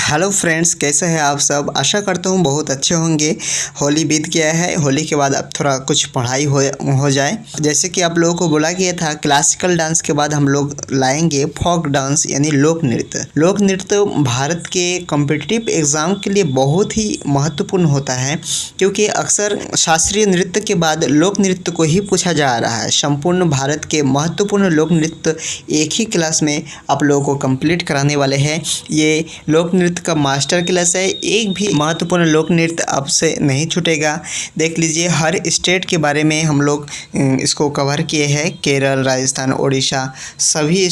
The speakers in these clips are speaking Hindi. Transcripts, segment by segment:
हेलो फ्रेंड्स, कैसे हैं आप सब। आशा करता हूँ बहुत अच्छे होंगे। होली बीत गया है। होली के बाद अब थोड़ा कुछ पढ़ाई हो जाए। जैसे कि आप लोगों को बोला गया था, क्लासिकल डांस के बाद हम लोग लाएंगे फोक डांस यानी लोक नृत्य। लोक नृत्य भारत के कॉम्पिटिटिव एग्ज़ाम के लिए बहुत ही महत्वपूर्ण होता है, क्योंकि अक्सर शास्त्रीय नृत्य के बाद लोक नृत्य को ही पूछा जा रहा है। संपूर्ण भारत के महत्वपूर्ण लोक नृत्य एक ही क्लास में आप लोगों को कंप्लीट कराने वाले हैं। ये लोक नृत्य का मास्टर क्लास है। एक भी महत्वपूर्ण लोक नृत्य आपसे नहीं छूटेगा। देख लीजिए, हर स्टेट के बारे में हम लोग इसको कवर किए हैं। केरल, राजस्थान, उड़ीसा, सभी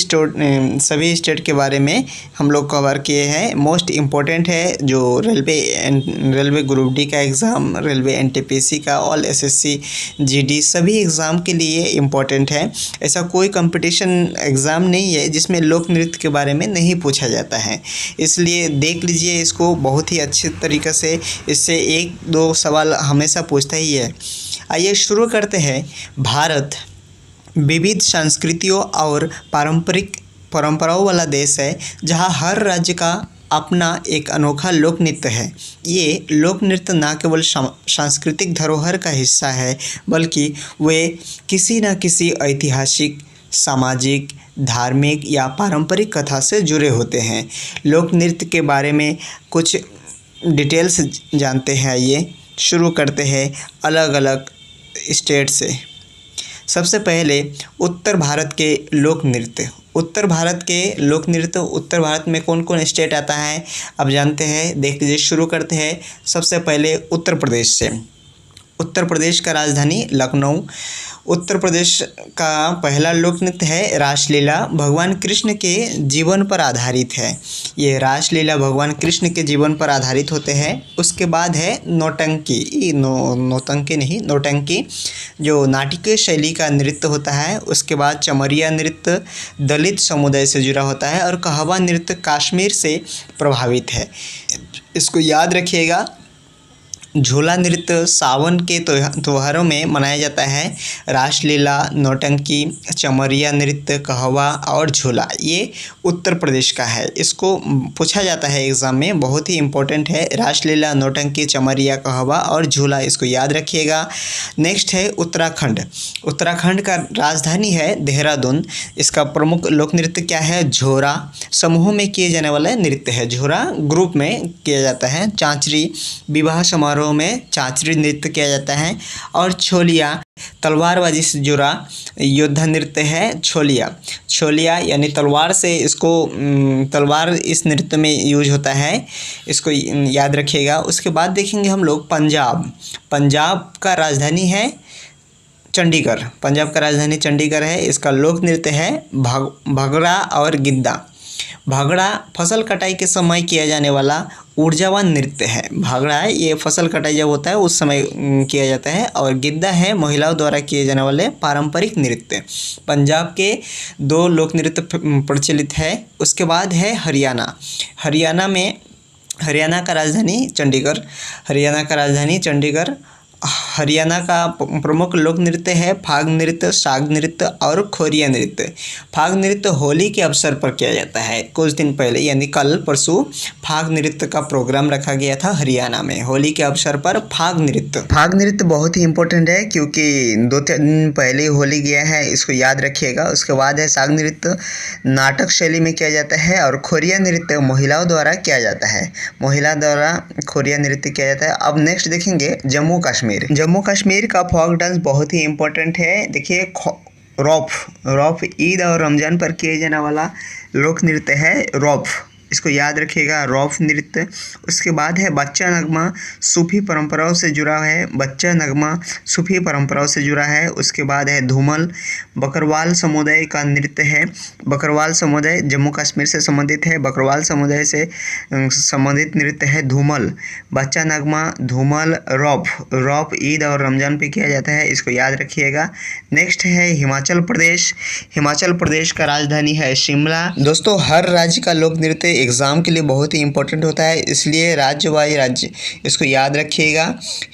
स्टेट के बारे में हम लोग कवर किए हैं। मोस्ट इम्पोर्टेंट है जो रेलवे ग्रुप डी का एग्ज़ाम, रेलवे एनटीपीसी का, ऑल एसएससी, जीडी सभी एग्ज़ाम के लिए इम्पोर्टेंट है। ऐसा कोई कंपटीशन एग्ज़ाम नहीं है जिसमें लोक नृत्य के बारे में नहीं पूछा जाता है। इसलिए देख लीजिए इसको बहुत ही अच्छे तरीक़े से। इससे एक दो सवाल हमेशा पूछता ही है। आइए शुरू करते हैं। भारत विविध संस्कृतियों और परंपराओं वाला देश है, जहां हर राज्य का अपना एक अनोखा लोक नृत्य है। ये लोक नृत्य न केवल सांस्कृतिक धरोहर का हिस्सा है, बल्कि वे किसी न किसी ऐतिहासिक, सामाजिक, धार्मिक या पारंपरिक कथा से जुड़े होते हैं। लोक नृत्य के बारे में कुछ डिटेल्स जानते हैं। ये शुरू करते हैं अलग अलग स्टेट से। सबसे पहले उत्तर भारत के लोक नृत्य। उत्तर भारत में कौन कौन स्टेट आता है अब जानते हैं। देख लीजिए, शुरू करते हैं सबसे पहले उत्तर प्रदेश से। उत्तर प्रदेश का राजधानी लखनऊ। उत्तर प्रदेश का पहला लोक नृत्य है रासलीला। भगवान कृष्ण के जीवन पर आधारित है। ये रासलीला भगवान कृष्ण के जीवन पर आधारित होते हैं। उसके बाद है नौटंकी, नौटंकी जो नाटकीय शैली का नृत्य होता है। उसके बाद चमरिया नृत्य दलित समुदाय से जुड़ा होता है, और कहवा नृत्य कश्मीर से प्रभावित है। इसको याद रखिएगा। झूला नृत्य सावन के त्योहारों में मनाया जाता है। रासलीला, नौटंकी, चमरिया नृत्य, कहवा और झूला ये उत्तर प्रदेश का है। इसको पूछा जाता है एग्ज़ाम में, बहुत ही इम्पोर्टेंट है। रासलीला, नौटंकी, चमरिया, कहवा और झूला, इसको याद रखिएगा। नेक्स्ट है उत्तराखंड। उत्तराखंड का राजधानी है देहरादून। इसका प्रमुख लोक नृत्य क्या है? झोरा। समूह में किए जाने वाला नृत्य है। झोरा ग्रुप में किया जाता है। चांचरी, विवाह समारोह में चांचरी नृत्य किया जाता है। और छोलिया, तलवारबाजी से जुड़ा योद्धा नृत्य है। छोलिया यानी तलवार से, इसको तलवार इस नृत्य में यूज होता है। इसको याद रखिएगा। उसके बाद देखेंगे हम लोग पंजाब का राजधानी है चंडीगढ़। पंजाब का राजधानी चंडीगढ़ है। इसका लोक नृत्य है भंगड़ा और गिद्दा। भांगड़ा फसल कटाई के समय किया जाने वाला ऊर्जावान नृत्य है। भांगड़ा है ये फसल कटाई जब होता है उस समय किया जाता है, और गिद्दा है महिलाओं द्वारा किए जाने वाले पारंपरिक नृत्य। पंजाब के दो लोक नृत्य प्रचलित है। उसके बाद है हरियाणा। हरियाणा का राजधानी चंडीगढ़। हरियाणा का प्रमुख लोक नृत्य है फाग नृत्य, साग नृत्य और खोरिया नृत्य। फाग नृत्य होली के अवसर पर किया जाता है। कुछ दिन पहले यानी कल परसों फाग नृत्य का प्रोग्राम रखा गया था हरियाणा में। होली के अवसर पर फाग नृत्य बहुत ही इम्पोर्टेंट है, क्योंकि 2-3 दिन पहले होली गया है। इसको याद रखिएगा। उसके बाद है साग नृत्य, नाटक शैली में किया जाता है। और खोरिया नृत्य महिलाओं द्वारा किया जाता है। महिला द्वारा खोरिया नृत्य किया जाता है। अब नेक्स्ट देखेंगे जम्मू कश्मीर का फोक डांस बहुत ही इम्पोर्टेंट है। देखिए, रौफ ईद और रमज़ान पर किए जाने वाला लोक नृत्य है रौफ। इसको याद रखिएगा, रौफ नृत्य। उसके बाद है बच्चा नगमा, सूफी परंपराओं से जुड़ा है। उसके बाद है धूमल, बकरवाल समुदाय का नृत्य है। बकरवाल समुदाय जम्मू कश्मीर से संबंधित है। बकरवाल समुदाय से संबंधित नृत्य है धूमल। बच्चा नगमा, धूमल, रौफ ईद और रमज़ान पे किया जाता है। इसको याद रखिएगा। नेक्स्ट है हिमाचल प्रदेश का राजधानी है शिमला। दोस्तों, हर राज्य का लोक नृत्य एग्ज़ाम के लिए बहुत ही इम्पोर्टेंट होता है, इसलिए राज्य बाई राज्य इसको याद रखिएगा।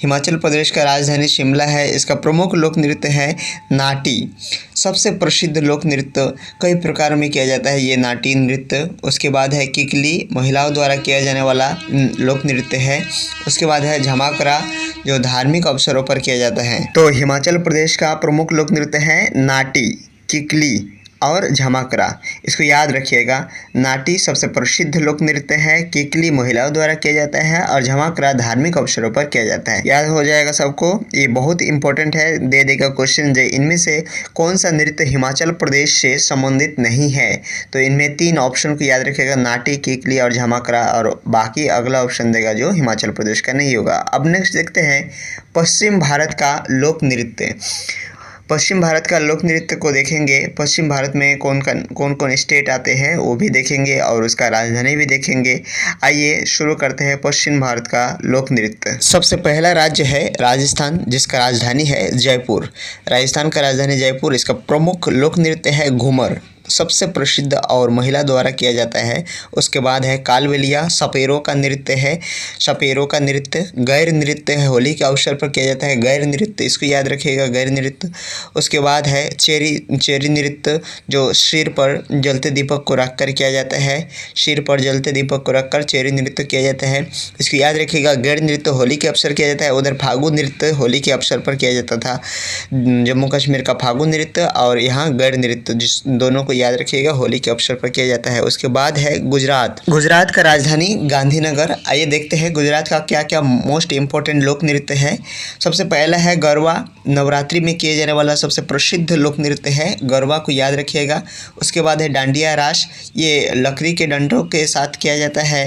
हिमाचल प्रदेश का राजधानी शिमला है। इसका प्रमुख लोक नृत्य है नाटी। सबसे प्रसिद्ध लोक नृत्य कई प्रकार में किया जाता है ये नाटी नृत्य। उसके बाद है किकली, महिलाओं द्वारा किया जाने वाला लोक नृत्य है। उसके बाद है झमाकरा, जो धार्मिक अवसरों पर किया जाता है। तो हिमाचल प्रदेश का प्रमुख लोक नृत्य है नाटी, किकली और झमाकरा। इसको याद रखिएगा। नाटी सबसे प्रसिद्ध लोक नृत्य है, किकली महिलाओं द्वारा किया जाता है और झमाकरा धार्मिक अवसरों पर किया जाता है। याद हो जाएगा सबको, ये बहुत इंपॉर्टेंट है। दे देगा क्वेश्चन जे इनमें से कौन सा नृत्य हिमाचल प्रदेश से संबंधित नहीं है। तो इनमें 3 ऑप्शन को याद रखिएगा, नाटी, किकली और झमाकरा, और बाकी अगला ऑप्शन देगा जो हिमाचल प्रदेश का नहीं होगा। अब नेक्स्ट देखते हैं पश्चिम भारत का लोक नृत्य। पश्चिम भारत का लोक नृत्य को देखेंगे। पश्चिम भारत में कौन कौन स्टेट आते हैं वो भी देखेंगे और उसका राजधानी भी देखेंगे। आइए शुरू करते हैं पश्चिम भारत का लोक नृत्य। सबसे पहला राज्य है राजस्थान, जिसका राजधानी है जयपुर। राजस्थान का राजधानी जयपुर। इसका प्रमुख लोक नृत्य है घूमर, सबसे प्रसिद्ध और महिला द्वारा किया जाता है। उसके बाद है कालबेलिया, सपेरों का नृत्य है। सपेरों का नृत्य गैर नृत्य है, होली के अवसर पर किया जाता है गैर नृत्य, इसको याद रखिएगा, गैर नृत्य। उसके बाद है चेरी नृत्य, जो सिर पर जलते दीपक को रख कर किया जाता है। सिर पर जलते दीपक को रखकर चेरी नृत्य किया जाता है, इसको याद रखिएगा। गैर नृत्य होली के अवसर किया जाता है। उधर फागु नृत्य होली के अवसर पर किया जाता था, जम्मू कश्मीर का फागु नृत्य, और यहाँ गैर नृत्य, जिस दोनों को याद रखिएगा, होली के अवसर पर किया जाता है। उसके बाद है गुजरात। गुजरात का राजधानी गांधीनगर। आइए देखते हैं गुजरात का क्या क्या मोस्ट इम्पोर्टेंट लोक नृत्य है। सबसे पहला है गरबा, नवरात्रि में किए जाने वाला सबसे प्रसिद्ध लोक नृत्य है, गरबा को याद रखिएगा। उसके बाद है डांडिया रास, ये लकड़ी के डंडों के साथ किया जाता है,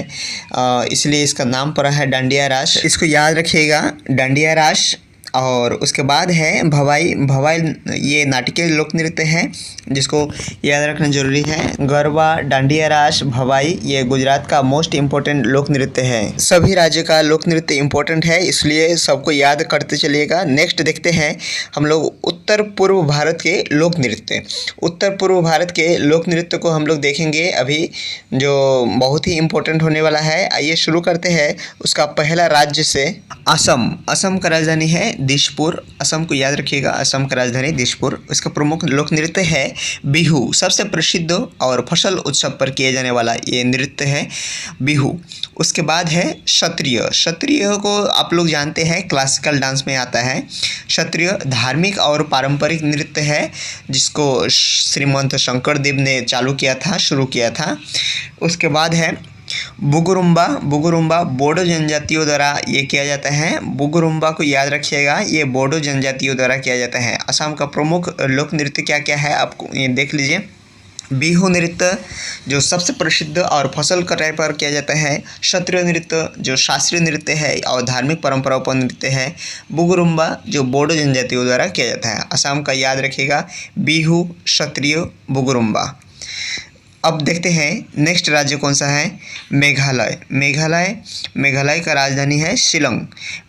इसलिए इसका नाम पड़ा है डांडिया रास, इसको याद रखिएगा, डांडिया रास। और उसके बाद है भवाई। भवाई ये नाटकीय लोक नृत्य है, जिसको याद रखना जरूरी है। गरबा, डांडिया रास, भवाई, ये गुजरात का मोस्ट इम्पोर्टेंट लोक नृत्य है। सभी राज्य का लोक नृत्य इम्पोर्टेंट है, इसलिए सबको याद करते चलिएगा। नेक्स्ट देखते हैं हम लोग उत्तर पूर्व भारत के लोक नृत्य। उत्तर पूर्व भारत के लोक नृत्य को हम लोग देखेंगे अभी, जो बहुत ही इम्पोर्टेंट होने वाला है। आइए शुरू करते हैं उसका पहला राज्य से, असम। असम का राजधानी है दिसपुर, असम को याद रखिएगा, असम का राजधानी दिसपुर। इसका प्रमुख लोक नृत्य है बिहू, सबसे प्रसिद्ध और फसल उत्सव पर किए जाने वाला ये नृत्य है बिहू। उसके बाद है क्षत्रिय। क्षत्रिय को आप लोग जानते हैं क्लासिकल डांस में आता है। क्षत्रिय धार्मिक और पारंपरिक नृत्य है, जिसको श्रीमंत शंकरदेव ने चालू किया था, शुरू किया था। उसके बाद है बुगुरुम्बा। बुगुरुम्बा बोडो जनजातियों द्वारा ये किया जाता है। बुगुरुम्बा को याद रखिएगा, ये बोडो जनजातियों द्वारा किया जाता है। असम का प्रमुख लोक नृत्य क्या क्या है आपको ये देख लीजिए। बिहू नृत्य, जो सबसे प्रसिद्ध और फसल कटाई पर किया जाता है। क्षत्रिय नृत्य, जो शास्त्रीय नृत्य है और धार्मिक परंपराओं पर नृत्य है। बुगुरुम्बा, जो बोडो जनजातियों द्वारा किया जाता है। असम का याद रखिएगा, बिहू, क्षत्रिय, बुगुरुम्बा। अब देखते हैं नेक्स्ट राज्य कौन सा है, मेघालय। मेघालय का राजधानी है शिलोंग।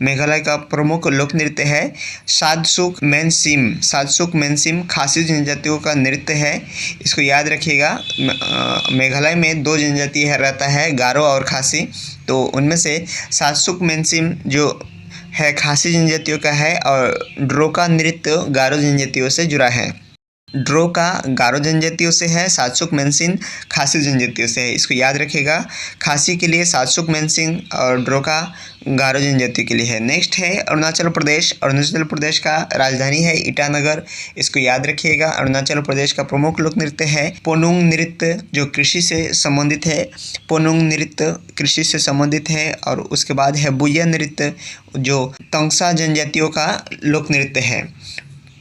मेघालय का प्रमुख लोक नृत्य है सादसुक मेनसिम। सादसुक मेनसिम खासी जनजातियों का नृत्य है, इसको याद रखिएगा। मेघालय में 2 जनजाति रहता है, गारो और खासी, तो उनमें से सादसुक मेनसिम जो है खासी जनजातियों का है, और ड्रोका नृत्य गारो जनजातियों से जुड़ा है। ड्रोका गारो जनजातियों से है, सादसुक मेनसिन खासी जनजातियों से है, इसको याद रखिएगा। खासी के लिए सादसुक मेनसिन और ड्रोका गारो जनजाति के लिए है। नेक्स्ट है अरुणाचल प्रदेश। अरुणाचल प्रदेश का राजधानी है ईटानगर, इसको याद रखिएगा। अरुणाचल प्रदेश का प्रमुख लोक नृत्य है पोनुंग नृत्य, जो कृषि से संबंधित है। पोनुंग नृत्य कृषि से संबंधित है। और उसके बाद है बुया नृत्य, जो तंगसा जनजातियों का लोक नृत्य है।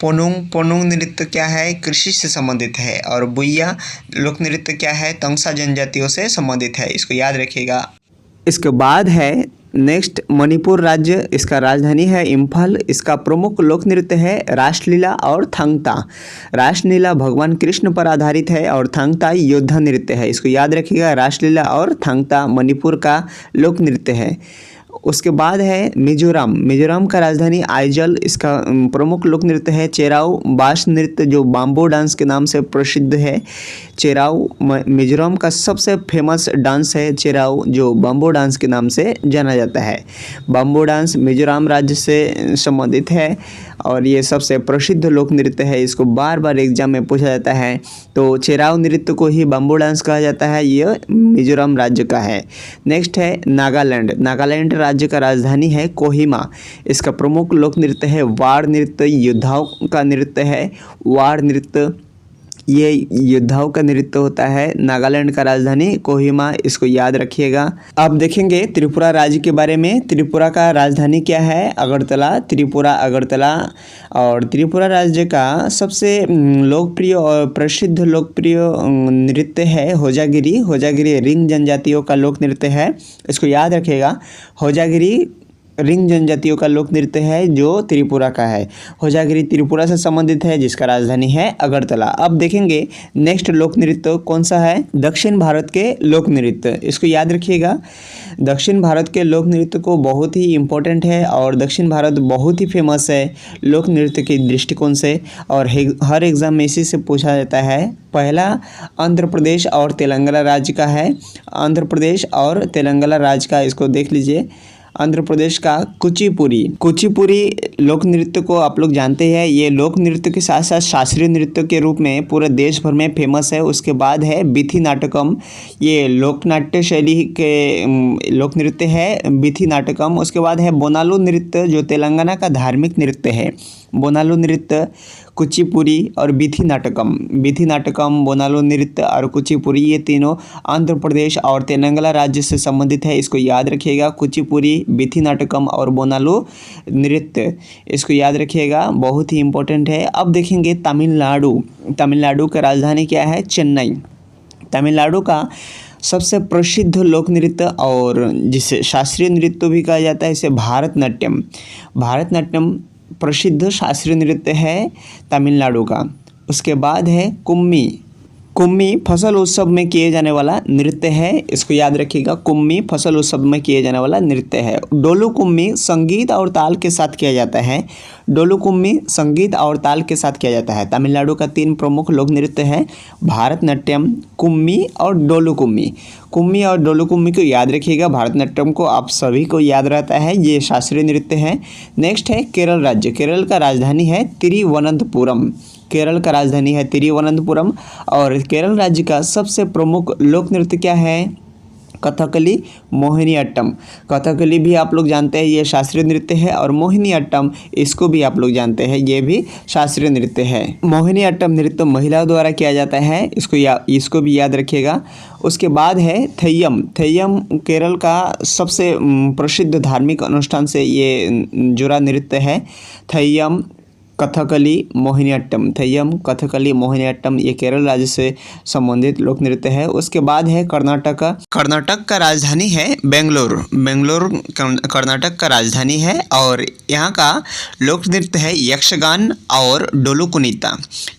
पोनुंग नृत्य क्या है, कृषि से संबंधित है, और बुइया लोक नृत्य क्या है, तंगसा जनजातियों से संबंधित है, इसको याद रखिएगा। इसके बाद है नेक्स्ट मणिपुर राज्य। इसका राजधानी है इम्फाल। इसका प्रमुख लोक नृत्य है रासलीला और थांगता। रासलीला भगवान कृष्ण पर आधारित है और थांगता योद्धा नृत्य है, इसको याद रखिएगा। रासलीला और थांगता मणिपुर का लोक नृत्य है। उसके बाद है मिजोरम। मिजोरम का राजधानी आइजल। इसका प्रमुख लोक नृत्य है चेराओ बास नृत्य, जो बाम्बो डांस के नाम से प्रसिद्ध है। चेराऊ मिजोरम का सबसे फेमस डांस है चेराऊ, जो बम्बो डांस के नाम से जाना जाता है। बम्बो डांस मिजोरम राज्य से संबंधित है और ये सबसे प्रसिद्ध लोक नृत्य है। इसको बार बार एग्जाम में पूछा जाता है। तो चेराऊ नृत्य को ही बम्बो डांस कहा जाता है। ये मिजोरम राज्य का है। नेक्स्ट है नागालैंड। नागालैंड राज्य का राजधानी है कोहिमा। इसका प्रमुख लोक नृत्य है वार नृत्य, योद्धाओं का नृत्य है वार नृत्य। ये योद्धाओं का नृत्य होता है। नागालैंड का राजधानी कोहिमा, इसको याद रखिएगा। अब देखेंगे त्रिपुरा राज्य के बारे में। त्रिपुरा का राजधानी क्या है? अगरतला। त्रिपुरा अगरतला। और त्रिपुरा राज्य का सबसे लोकप्रिय और प्रसिद्ध लोकप्रिय नृत्य है होजागिरी। होजागिरी रिंग जनजातियों का लोक नृत्य है, इसको याद रखिएगा। होजागिरी रिंग जनजातियों का लोक नृत्य है जो त्रिपुरा का है। होजागिरी त्रिपुरा से संबंधित है जिसका राजधानी है अगरतला। अब देखेंगे नेक्स्ट लोक नृत्य कौन सा है? दक्षिण भारत के लोक नृत्य, इसको याद रखिएगा। दक्षिण भारत के लोक नृत्य को बहुत ही इम्पोर्टेंट है और दक्षिण भारत बहुत ही फेमस है लोक नृत्य के दृष्टिकोण से और हर एग्जाम में इसी से पूछा जाता है। पहला आंध्र प्रदेश और तेलंगाना राज्य का है। आंध्र प्रदेश और तेलंगाना राज्य का, इसको देख लीजिए। आंध्र प्रदेश का कुचिपुड़ी। कुचिपुड़ी लोक नृत्य को आप लोग जानते हैं। ये लोक नृत्य के साथ साथ शास्त्रीय नृत्य के रूप में पूरे देश भर में फेमस है। उसके बाद है बिथी नाटकम। ये लोकनाट्य शैली के लोक नृत्य है बिथी नाटकम। उसके बाद है बोनालू नृत्य जो तेलंगाना का धार्मिक नृत्य है। बोनालू नृत्य, कुचिपुड़ी और बिथी नाटकम। बिथी नाटकम, बोनालू नृत्य और कुचिपुड़ी, ये तीनों आंध्र प्रदेश और तेलंगाना राज्य से संबंधित है। इसको याद रखिएगा। कुचिपुड़ी, बिथी नाटकम और बोनालू नृत्य, इसको याद रखिएगा, बहुत ही इंपॉर्टेंट है। अब देखेंगे तमिलनाडु। तमिलनाडु का राजधानी क्या है? चेन्नई। तमिलनाडु का सबसे प्रसिद्ध लोक नृत्य और जिसे शास्त्रीय नृत्य भी कहा जाता है, इसे भारतनाट्यम। भारतनाट्यम प्रसिद्ध शास्त्रीय नृत्य है तमिलनाडु का। उसके बाद है कुम्मी। कुम्मी फसल उत्सव में किए जाने वाला नृत्य है, इसको याद रखिएगा। कुम्मी फसल उत्सव में किए जाने वाला नृत्य है। डोलू कुम्मी संगीत और ताल के साथ किया जाता है। डोलू कुम्मी संगीत और ताल के साथ किया जाता है। तमिलनाडु का 3 प्रमुख लोक नृत्य है, भारतनाट्यम, कुम्मी और डोलू कुम्मी। कुम्मी और डोलू कुम्मी को याद रखिएगा। भारतनाट्यम को आप सभी को याद रहता है, ये शास्त्रीय नृत्य है। नेक्स्ट है केरल राज्य। केरल का राजधानी है तिरुवनंतपुरम। केरल का राजधानी है तिरुवनंतपुरम। और केरल राज्य का सबसे प्रमुख लोक नृत्य क्या है? कथकली, मोहिनीअट्टम। कथकली भी आप लोग जानते हैं, ये शास्त्रीय नृत्य है। और मोहिनीअट्टम, इसको भी आप लोग जानते हैं, ये भी शास्त्रीय नृत्य है। मोहिनीअट्टम नृत्य महिलाओं द्वारा किया जाता है, इसको भी याद रखिएगा। उसके बाद है थेय्यम। थेय्यम केरल का सबसे प्रसिद्ध धार्मिक अनुष्ठान से ये जुड़ा नृत्य है। थेय्यम, कथकली, मोहिनीअट्टम। थेय्यम, कथकली, मोहिनीअट्टम, ये केरल राज्य से संबंधित लोक नृत्य है। उसके बाद है कर्नाटक। कर्नाटक का राजधानी है बेंगलोर। बेंगलोर कर्नाटक का राजधानी है और यहाँ का लोक नृत्य है यक्षगान और डोलू कुनीता।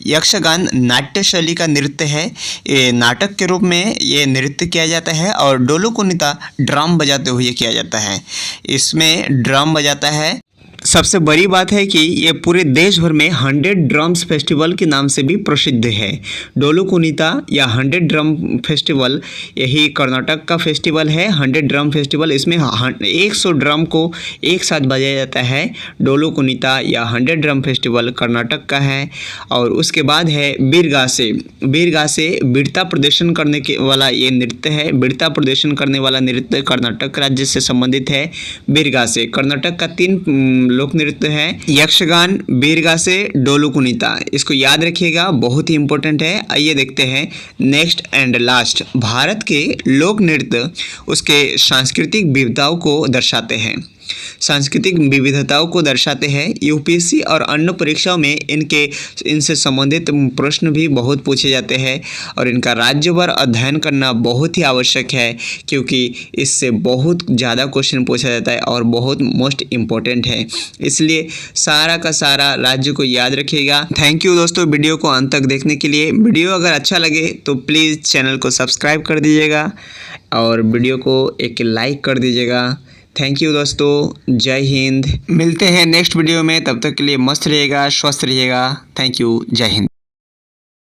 यक्षगान नाट्य शैली का नृत्य है, ये नाटक के रूप में ये नृत्य किया जाता है। और डोलू कुनीता ड्रम बजाते हुए किया जाता है, इसमें ड्रम बजाता है। सबसे बड़ी बात है कि ये पूरे देश भर में 100 ड्रम्स फेस्टिवल के नाम से भी प्रसिद्ध है। डोलू कुनीता या 100 ड्रम फेस्टिवल, यही कर्नाटक का फेस्टिवल है 100 ड्रम फेस्टिवल। इसमें 100 ड्रम को एक साथ बजाया जाता है। डोलू कुनीता या 100 ड्रम फेस्टिवल कर्नाटक का है। और उसके बाद है बीरगासे। बीरगासे वीरता प्रदर्शन करने के वाला ये नृत्य है। वीरता प्रदर्शन करने वाला नृत्य कर्नाटक राज्य से संबंधित है। बीरगासे कर्नाटक का 3 लोक नृत्य है, यक्षगान, बीरगासे, डोलू कुनीता। इसको याद रखिएगा, बहुत ही इंपॉर्टेंट है। आइए देखते हैं नेक्स्ट एंड लास्ट। भारत के लोक नृत्य उसके सांस्कृतिक विविधताओं को दर्शाते हैं। सांस्कृतिक विविधताओं को दर्शाते हैं। यूपीएससी और अन्य परीक्षाओं में इनसे संबंधित प्रश्न भी बहुत पूछे जाते हैं और इनका राज्यभर अध्ययन करना बहुत ही आवश्यक है, क्योंकि इससे बहुत ज़्यादा क्वेश्चन पूछा जाता है और बहुत मोस्ट इम्पोर्टेंट है। इसलिए सारा का सारा राज्य को याद रखिएगा। थैंक यू दोस्तों वीडियो को अंत तक देखने के लिए। वीडियो अगर अच्छा लगे तो प्लीज़ चैनल को सब्सक्राइब कर दीजिएगा और वीडियो को एक लाइक कर दीजिएगा। थैंक यू दोस्तों, जय हिंद। मिलते हैं नेक्स्ट वीडियो में, तब तक के लिए मस्त रहिएगा, स्वस्थ रहिएगा। थैंक यू, जय हिंद।